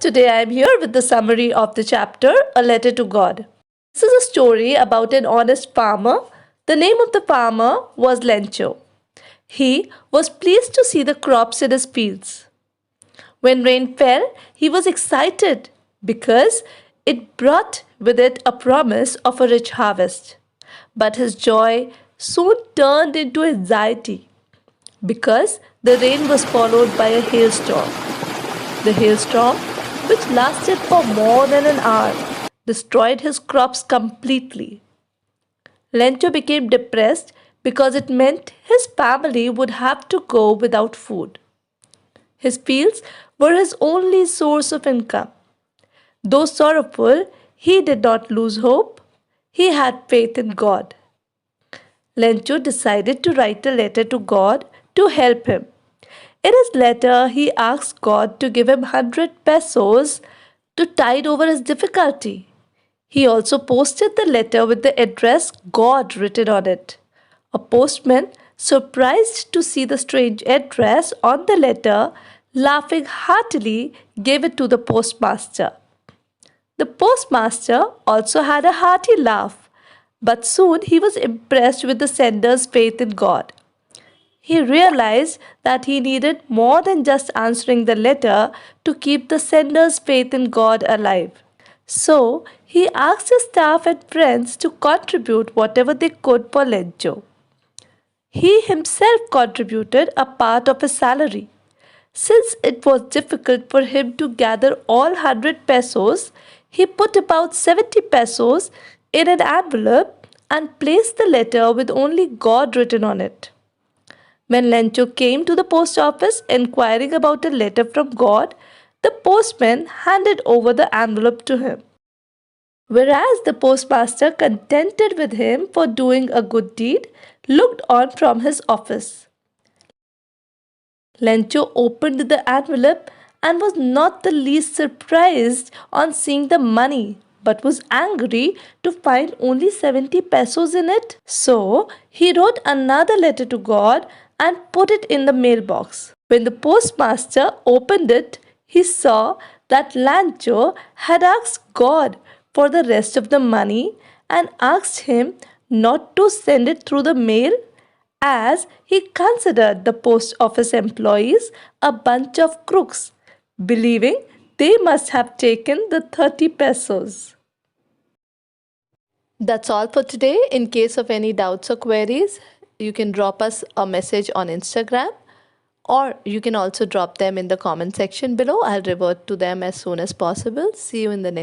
today I am here with the summary of the chapter A Letter to God. This is a story about an honest farmer. The name of the farmer was Lencho. He was pleased to see the crops in his fields. When rain fell, he was excited because it brought with it a promise of a rich harvest. But his joy soon turned into anxiety because the rain was followed by a hailstorm. The hailstorm, which lasted for more than an hour, destroyed his crops completely. Lencho became depressed because it meant his family would have to go without food. His fields were his only source of income. Though sorrowful, he did not lose hope. He had faith in God. Lencho decided to write a letter to God to help him. In his letter, he asked God to give him 100 pesos to tide over his difficulty. He also posted the letter with the address God written on it. A postman, surprised to see the strange address on the letter, laughing heartily, gave it to the postmaster. The postmaster also had a hearty laugh, but soon he was impressed with the sender's faith in God. He realized that he needed more than just answering the letter to keep the sender's faith in God alive. So, he asked his staff and friends to contribute whatever they could for Lencho. He himself contributed a part of his salary. Since it was difficult for him to gather all 100 pesos, he put about 70 pesos in an envelope and placed the letter with only God written on it. When Lencho came to the post office inquiring about a letter from God, the postman handed over the envelope to him. Whereas the postmaster, contented with him for doing a good deed, looked on from his office. Lencho opened the envelope and was not the least surprised on seeing the money, but was angry to find only 70 pesos in it. So, he wrote another letter to God and put it in the mailbox. When the postmaster opened it, he saw that Lencho had asked God for the rest of the money and asked him not to send it through the mail, as he considered the post office employees a bunch of crooks, believing they must have taken the 30 pesos. That's all for today. In case of any doubts or queries, you can drop us a message on Instagram, or you can also drop them in the comment section below. I'll revert to them as soon as possible. See you in the next